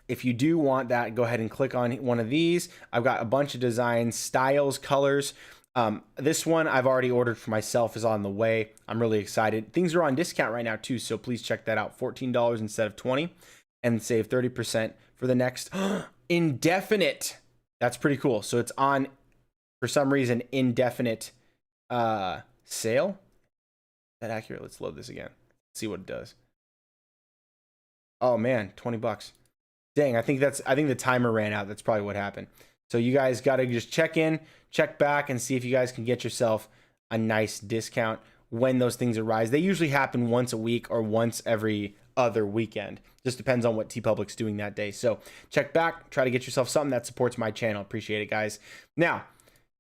[SPEAKER 1] if you do want that, go ahead and click on one of these. I've got a bunch of designs, styles, colors. This one I've already ordered for myself, is on the way. I'm really excited. Things are on discount right now too, so please check that out. $14 instead of $20, and save 30% for the next indefinite. That's pretty cool. So it's on, for some reason, indefinite sale. Is that accurate? Let's load this again. See what it does. Oh man, $20. Dang, I think the timer ran out. That's probably what happened. So you guys got to just check in, check back, and see if you guys can get yourself a nice discount when those things arise. They usually happen once a week or once every other weekend. Just depends on what TeePublic's doing that day. So check back, try to get yourself something that supports my channel. Appreciate it, guys. Now,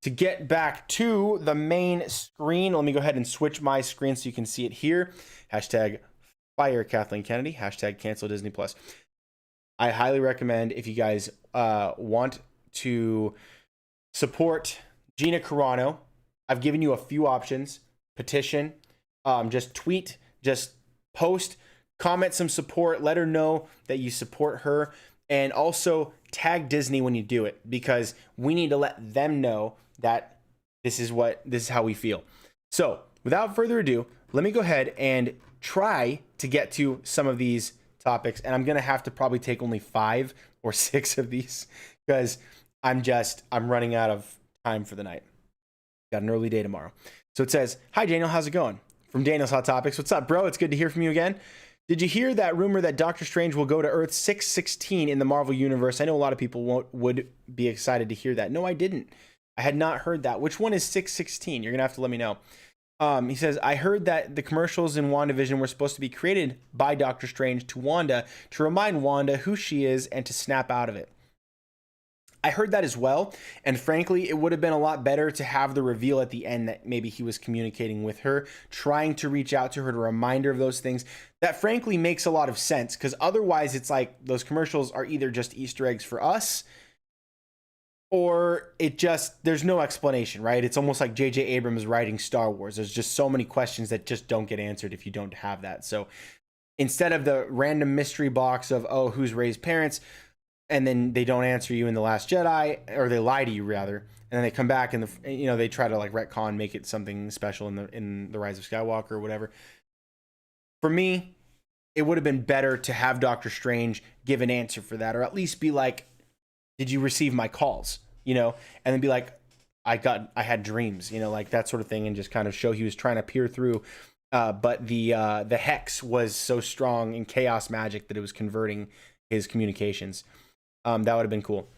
[SPEAKER 1] to get back to the main screen, let me go ahead and switch my screen so you can see it here. Hashtag fire Kathleen Kennedy, hashtag cancel Disney Plus. I highly recommend, if you guys want to support Gina Carano, I've given you a few options. Petition, just tweet, just post, comment some support, let her know that you support her, and also tag Disney when you do it, because we need to let them know that this is how we feel. So without further ado, let me go ahead and try to get to some of these topics, and I'm gonna have to probably take only 5 or 6 of these because I'm running out of time for the night. Got an early day tomorrow. So it says, hi Daniel, how's it going? From Daniel's Hot Topics. What's up, bro? It's good to hear from you again. Did you hear that rumor that Doctor Strange will go to Earth 616 in the Marvel Universe? I know a lot of people would be excited to hear that. No, I didn't. I had not heard that. Which one is 616? You're going to have to let me know. He says, I heard that the commercials in WandaVision were supposed to be created by Doctor Strange to Wanda to remind Wanda who she is and to snap out of it. I heard that as well, and frankly, it would have been a lot better to have the reveal at the end that maybe he was communicating with her, trying to reach out to her to remind her of those things. That frankly makes a lot of sense, because otherwise it's like those commercials are either just Easter eggs for us, or there's no explanation, right? It's almost like J.J. Abrams writing Star Wars. There's just so many questions that just don't get answered if you don't have that. So instead of the random mystery box of, oh, who's Rey's parents, and then they don't answer you in The Last Jedi, or they lie to you rather, and then they come back and they try to like retcon, make it something special in the Rise of Skywalker or whatever. For me, it would have been better to have Doctor Strange give an answer for that, or at least be like, did you receive my calls? And then be like, I had dreams, like that sort of thing, and just kind of show he was trying to peer through. But the hex was so strong in chaos magic that it was converting his communications. That would have been cool.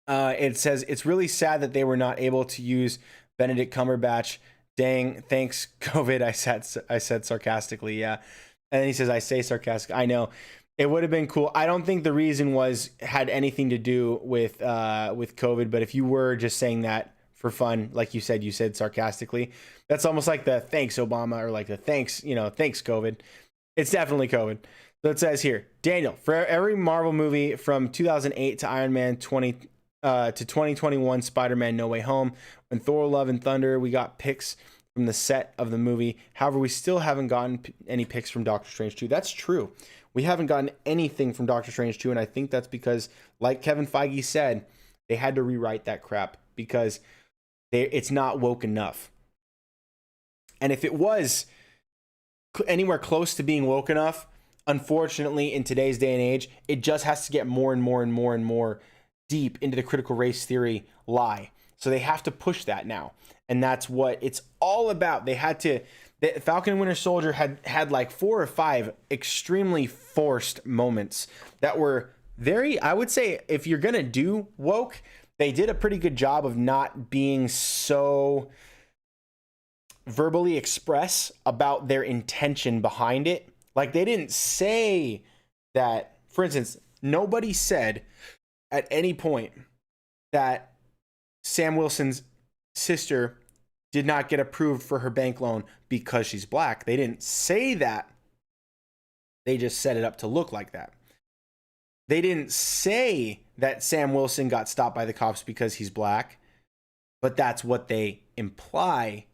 [SPEAKER 1] It says, it's really sad that they were not able to use Benedict Cumberbatch. Dang, thanks, COVID. I said sarcastically, yeah. And then he says, I say sarcastic. I know. It would have been cool. I don't think the reason had anything to do with COVID, but if you were just saying that for fun, like you said sarcastically, that's almost like the thanks Obama, or like the thanks COVID. It's definitely COVID. So it says here, Daniel, for every Marvel movie from 2008 to Iron Man 20 to 2021 Spider-Man No Way Home and Thor Love and Thunder, we got pics from the set of the movie. However, we still haven't gotten any pics from Doctor Strange 2. That's true. We haven't gotten anything from Doctor Strange 2, and I think that's because, like Kevin Feige said, they had to rewrite that crap because it's not woke enough. And if it was anywhere close to being woke enough, unfortunately, in today's day and age, it just has to get more and more and more and more deep into the critical race theory lie. So they have to push that now. And that's what it's all about. They had to... The Falcon and Winter Soldier had like 4 or 5 extremely forced moments that were very, I would say, if you're going to do woke, they did a pretty good job of not being so verbally express about their intention behind it. Like, they didn't say that, for instance, nobody said at any point that Sam Wilson's sister did not get approved for her bank loan because she's black. They didn't say that. They just set it up to look like that. They didn't say that Sam Wilson got stopped by the cops because he's black, but that's what they imply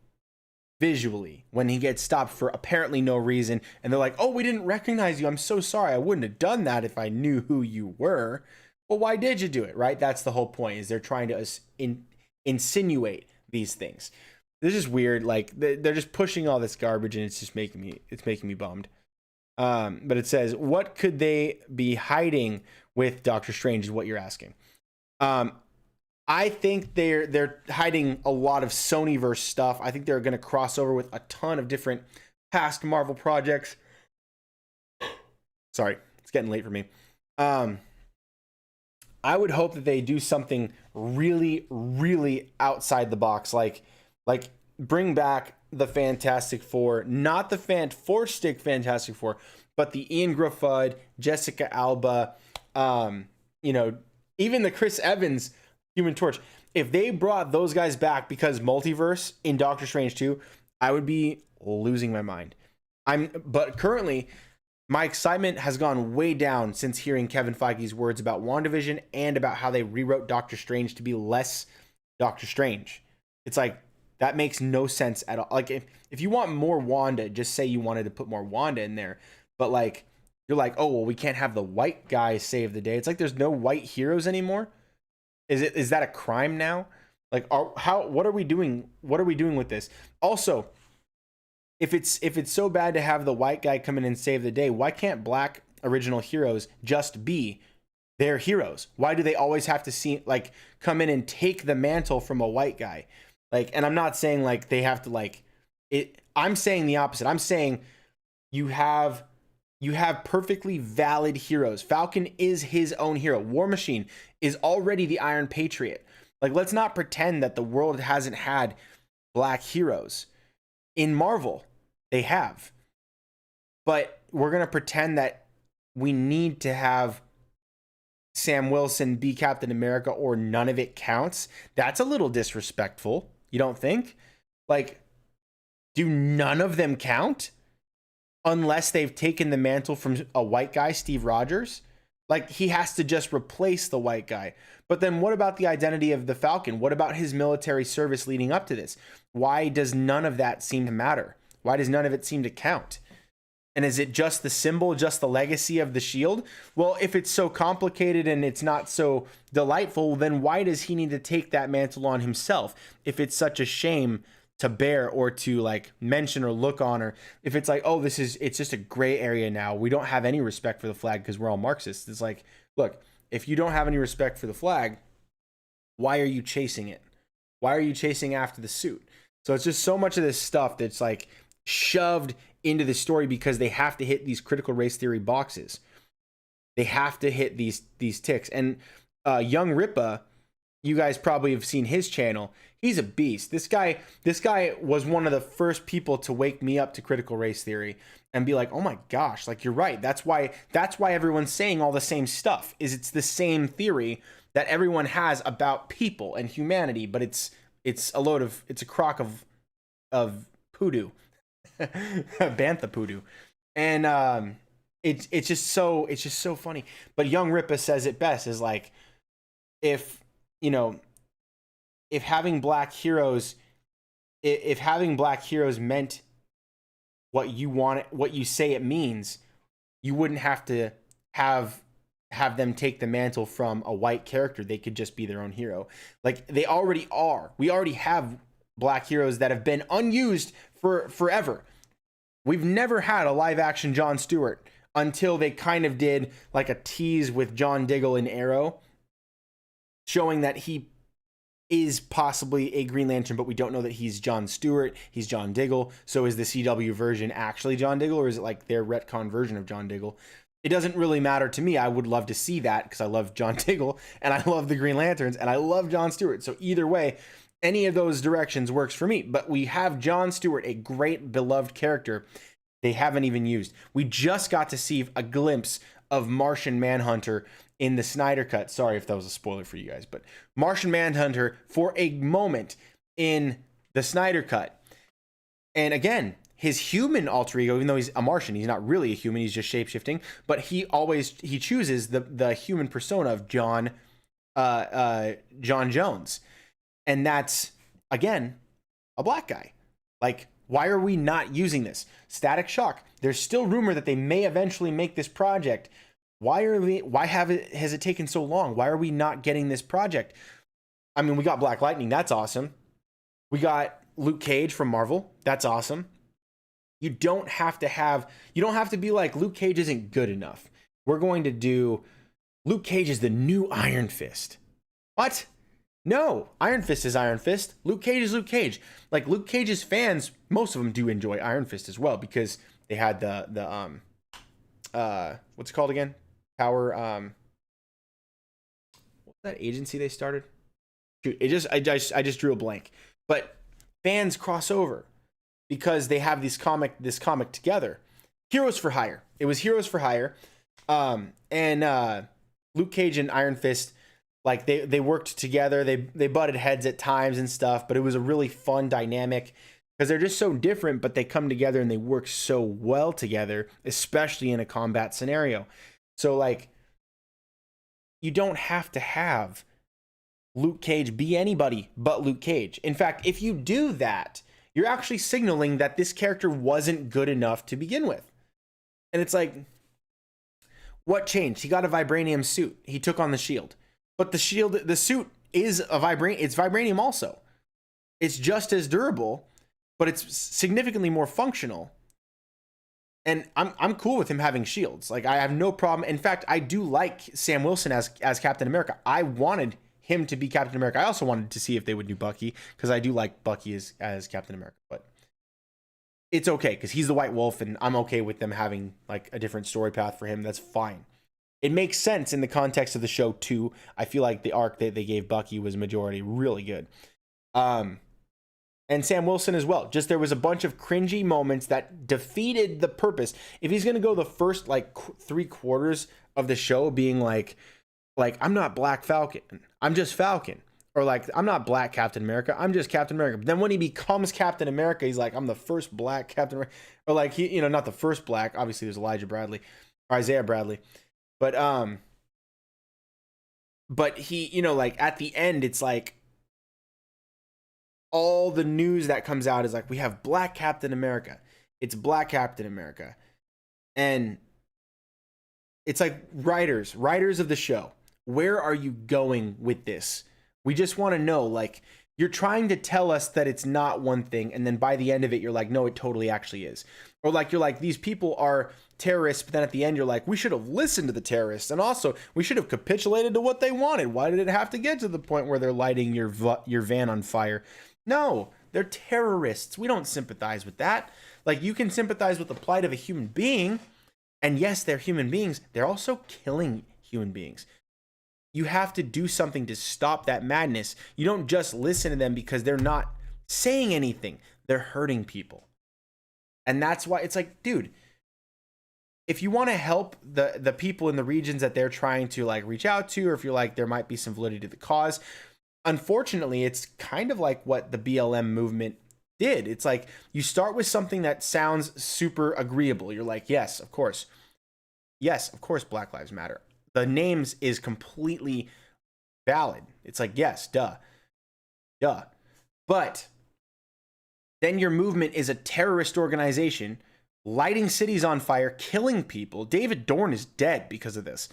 [SPEAKER 1] visually when he gets stopped for apparently no reason. And they're like, oh, we didn't recognize you. I'm so sorry. I wouldn't have done that if I knew who you were. Well, why did you do it, right? That's the whole point, is they're trying to insinuate these things. This is weird. Like, they're just pushing all this garbage, and it's just making me bummed. But it says, what could they be hiding with Doctor Strange is what you're asking. I think they're hiding a lot of Sonyverse stuff. I think they're going to cross over with a ton of different past Marvel projects. Sorry, it's getting late for me. I would hope that they do something really, really outside the box, like bring back the Fantastic Four, not the Four-stick Fantastic Four, but the Ian Gruffudd, Jessica Alba, even the Chris Evans Human Torch. If they brought those guys back because multiverse in Doctor Strange 2, I would be losing my mind. But currently, my excitement has gone way down since hearing Kevin Feige's words about WandaVision and about how they rewrote Doctor Strange to be less Doctor Strange. It's like, that makes no sense at all. Like, if you want more Wanda, just say you wanted to put more Wanda in there. But like, you're like, oh, well, we can't have the white guy save the day. It's like there's no white heroes anymore. Is that a crime now? Like, what are we doing? What are we doing with this? Also, if it's so bad to have the white guy come in and save the day, why can't black original heroes just be their heroes? Why do they always have to come in and take the mantle from a white guy? Like, and I'm not saying like they have to like it. I'm saying the opposite. I'm saying you have perfectly valid heroes. Falcon is his own hero. War Machine is already the Iron Patriot. Like, let's not pretend that the world hasn't had black heroes. In Marvel, they have. But we're going to pretend that we need to have Sam Wilson be Captain America or none of it counts. That's a little disrespectful. You don't think? Like, do none of them count? Unless they've taken the mantle from a white guy, Steve Rogers. Like, he has to just replace the white guy. But then what about the identity of the Falcon? What about his military service leading up to this? Why does none of that seem to matter? Why does none of it seem to count? And is it just the symbol, just the legacy of the shield? Well, if it's so complicated and it's not so delightful, then why does he need to take that mantle on himself? If it's such a shame to bear or to like mention or look on, or if it's like, oh, it's just a gray area now. We don't have any respect for the flag because we're all Marxists. It's like, look, if you don't have any respect for the flag, why are you chasing it? Why are you chasing after the suit? So it's just so much of this stuff that's like shoved into the story because they have to hit these critical race theory boxes. They have to hit these ticks. And Young Ripa, you guys probably have seen his channel. He's a beast. This guy was one of the first people to wake me up to critical race theory and be like, oh my gosh, like you're right. That's why everyone's saying all the same stuff. It's the same theory that everyone has about people and humanity, but it's a crock of poodoo, bantha poodoo, and it's just so funny. But Young Ripa says it best, is like, if having black heroes meant what you say it means, you wouldn't have to have them take the mantle from a white character. They could just be their own hero. Like they already are. We already have black heroes that have been unused for forever. We've never had a live action Jon Stewart until they kind of did like a tease with John Diggle in Arrow, showing that he is possibly a Green Lantern, but we don't know that he's Jon Stewart. He's John Diggle. So is the CW version actually John Diggle, or is it like their retcon version of John Diggle? It doesn't really matter to me. I would love to see that because I love John Diggle and I love the Green Lanterns and I love Jon Stewart. So either way, any of those directions works for me. But we have Jon Stewart, a great beloved character they haven't even used. We just got to see a glimpse of Martian Manhunter in the Snyder Cut. Sorry if that was a spoiler for you guys, but Martian Manhunter for a moment in the Snyder Cut. And again, his human alter ego, even though he's a Martian, he's not really a human, he's just shape-shifting, but he chooses the human persona of John Jones. And that's, again, a black guy. Like, why are we not using this? Static Shock. There's still rumor that they may eventually make this project. Why has it taken so long? Why are we not getting this project? I mean, we got Black Lightning. That's awesome. We got Luke Cage from Marvel. That's awesome. You don't have to be like, Luke Cage isn't good enough. We're going to do Luke Cage is the new Iron Fist. What? No, Iron Fist is Iron Fist. Luke Cage is Luke Cage. Like, Luke Cage's fans, most of them do enjoy Iron Fist as well, because they had the what's it called again? Power, what's that agency they started? Shoot, I just drew a blank. But fans cross over because they have this comic together. Heroes for Hire. It was Heroes for Hire. And Luke Cage and Iron Fist, like they worked together. They butted heads at times and stuff, but it was a really fun dynamic because they're just so different, but they come together and they work so well together, especially in a combat scenario. So like, you don't have to have Luke Cage be anybody but Luke Cage. In fact, if you do that, you're actually signaling that this character wasn't good enough to begin with. And it's like, what changed? He got a vibranium suit. He took on the shield. But the suit is it's vibranium also. It's just as durable, but it's significantly more functional. And I'm cool with him having shields. Like, I have no problem. In fact, I do like Sam Wilson as Captain America. I wanted him to be Captain America. I also wanted to see if they would do Bucky, because I do like Bucky as Captain America. But it's okay, because he's the White Wolf, and I'm okay with them having like a different story path for him. That's fine. It makes sense in the context of the show too. I feel like the arc that they gave Bucky was majority really good. And Sam Wilson as well. Just, there was a bunch of cringy moments that defeated the purpose. If he's going to go the first like 3/4 of the show being like I'm not Black Falcon, I'm just Falcon. Or like, I'm not Black Captain America, I'm just Captain America. But then when he becomes Captain America, he's like, I'm the first Black Captain America. Or like, he, not the first Black. Obviously, there's Elijah Bradley or Isaiah Bradley. But he, like at the end, it's like all the news that comes out is like, we have Black Captain America. It's Black Captain America. And it's like, writers of the show, where are you going with this? We just want to know, like, you're trying to tell us that it's not one thing, and then by the end of it, you're like, no, it totally actually is. Or like, you're like, these people are terrorists, but then at the end, you're like, we should have listened to the terrorists, and also, we should have capitulated to what they wanted. Why did it have to get to the point where they're lighting your van on fire? No, they're terrorists. We don't sympathize with that. Like, you can sympathize with the plight of a human being, and yes, they're human beings. They're also killing human beings. You have to do something to stop that madness. You don't just listen to them because they're not saying anything. They're hurting people. And that's why it's like, dude, if you want to help the people in the regions that they're trying to like reach out to, or if you're like, there might be some validity to the cause, unfortunately, it's kind of like what the BLM movement did. It's like you start with something that sounds super agreeable. You're like, yes, of course. Yes, of course, Black Lives Matter. The names is completely valid. It's like, yes, duh. But then your movement is a terrorist organization, lighting cities on fire, killing people. David Dorn is dead because of this.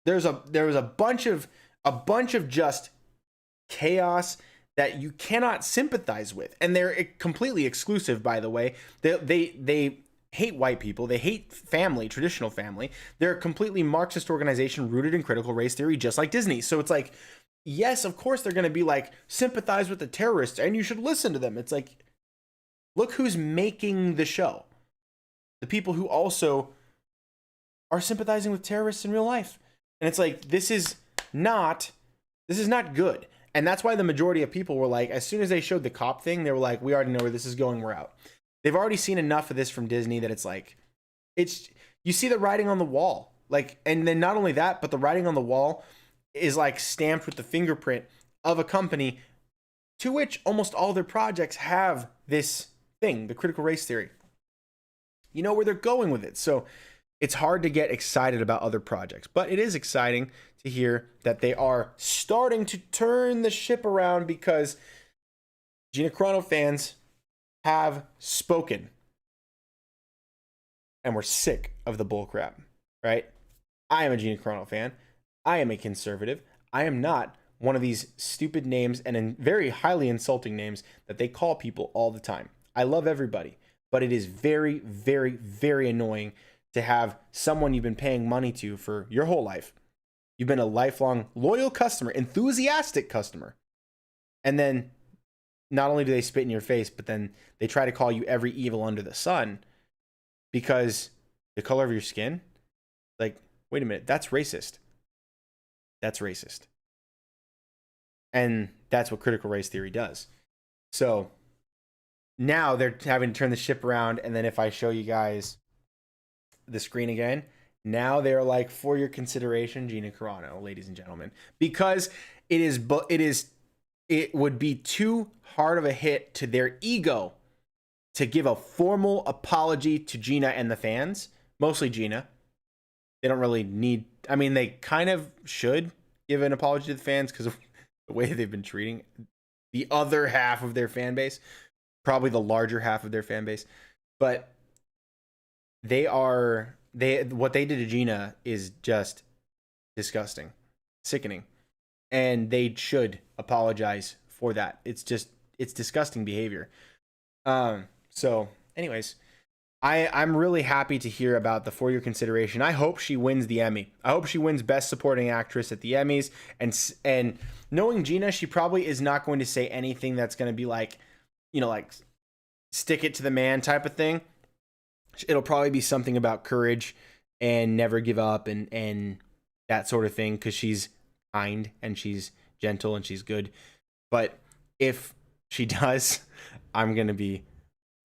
[SPEAKER 1] There was a bunch of just chaos that you cannot sympathize with, and they're completely exclusive, by the way. They hate white people. They hate family, traditional family. They're a completely Marxist organization rooted in critical race theory, just like Disney. So it's like, yes, of course they're going to be like, sympathize with the terrorists and you should listen to them. It's like, look who's making the show. The people who also are sympathizing with terrorists in real life. And it's like, this is not good. And that's why the majority of people were like, as soon as they showed the cop thing, they were like, we already know where this is going, we're out. They've already seen enough of this from Disney that it's like, you see the writing on the wall. Like, and then not only that, but the writing on the wall is like stamped with the fingerprint of a company to which almost all their projects have this thing, the critical race theory. You know where they're going with it. So it's hard to get excited about other projects, but it is exciting to hear that they are starting to turn the ship around because Gina Carano fans have spoken. And we're sick of the bullcrap, right? I am a Gina Carano fan. I am a conservative. I am not one of these stupid names and very highly insulting names that they call people all the time. I love everybody, but it is very, very, very annoying to have someone you've been paying money to for your whole life. You've been a lifelong loyal customer, enthusiastic customer. And then not only do they spit in your face, but then they try to call you every evil under the sun because the color of your skin. Like, wait a minute, that's racist. That's racist. And that's what critical race theory does. So now they're having to turn the ship around. And then if I show you guys the screen again, now they're like, for your consideration, Gina Carano, ladies and gentlemen, because it would be too hard of a hit to their ego to give a formal apology to Gina and the fans, mostly Gina. They don't really need, I mean, they kind of should give an apology to the fans because of the way they've been treating the other half of their fan base, probably the larger half of their fan base. But what they did to Gina is just disgusting, sickening. And they should apologize for that. It's disgusting behavior. So anyways, I'm really happy to hear about the For Your Consideration. I hope she wins the Emmy. I hope she wins Best Supporting Actress at the Emmys. And knowing Gina, she probably is not going to say anything that's going to be like, you know, like stick it to the man type of thing. It'll probably be something about courage and never give up and that sort of thing, because she's kind and she's gentle and she's good. But if she does, I'm going to be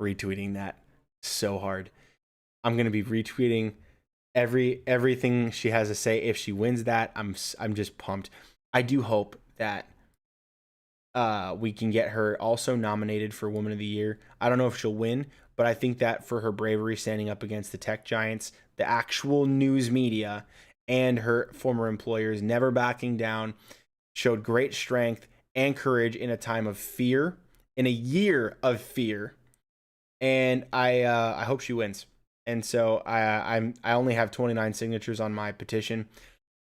[SPEAKER 1] retweeting that so hard. I'm going to be retweeting everything she has to say. If she wins that, I'm just pumped. I do hope that we can get her also nominated for Woman of the Year. I don't know if she'll win, but I think that for her bravery standing up against the tech giants, the actual news media, and her former employers, never backing down, showed great strength and courage in a time of fear, in a year of fear. And I hope she wins. And so I only have 29 signatures on my petition.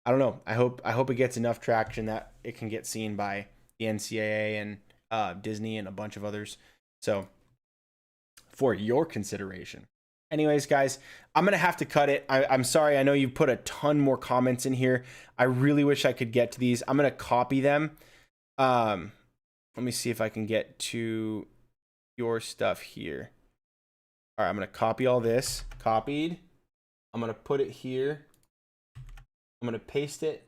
[SPEAKER 1] I don't know. I hope it gets enough traction that it can get seen by the NCAA and Disney and a bunch of others. So for your consideration. Anyways, guys, I'm going to have to cut it. I'm sorry. I know you've put a ton more comments in here. I really wish I could get to these. I'm going to copy them. Let me see if I can get to your stuff here. All right, I'm going to copy all this. Copied. I'm going to put it here. I'm going to paste it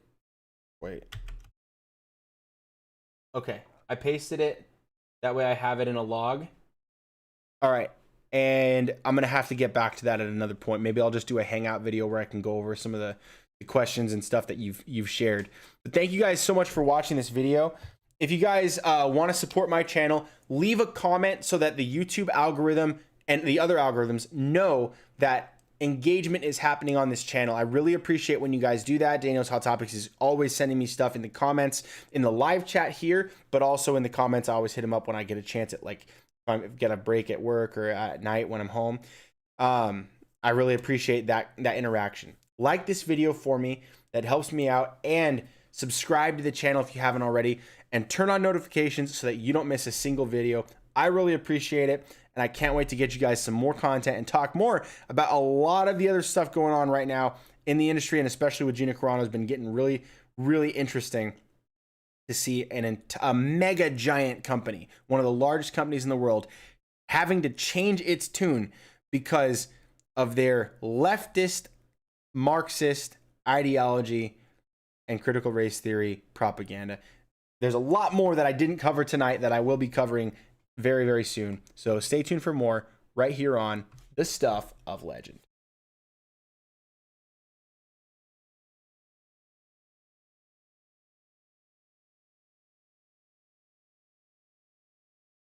[SPEAKER 1] Wait. Okay, I pasted it. That way I have it in a log. All right, and I'm gonna have to get back to that at another point. Maybe I'll just do a hangout video where I can go over some of the questions and stuff that you've shared. But thank you guys so much for watching this video. If you guys want to support my channel, leave a comment so that the YouTube algorithm and the other algorithms know that engagement is happening on this channel. I really appreciate when you guys do that. Daniel's Hot Topics is always sending me stuff in the comments, in the live chat here, but also in the comments. I always hit him up when I get a chance at, like, if I get a break at work or at night when I'm home. I really appreciate that interaction. Like this video for me, that helps me out, and subscribe to the channel if you haven't already, and turn on notifications so that you don't miss a single video. I really appreciate it, and I can't wait to get you guys some more content and talk more about a lot of the other stuff going on right now in the industry, and especially with Gina Carano has been getting really, really interesting to see a mega giant company, one of the largest companies in the world, having to change its tune because of their leftist, Marxist ideology and critical race theory propaganda. There's a lot more that I didn't cover tonight that I will be covering very, very soon. So stay tuned for more right here on The Stuff of Legend.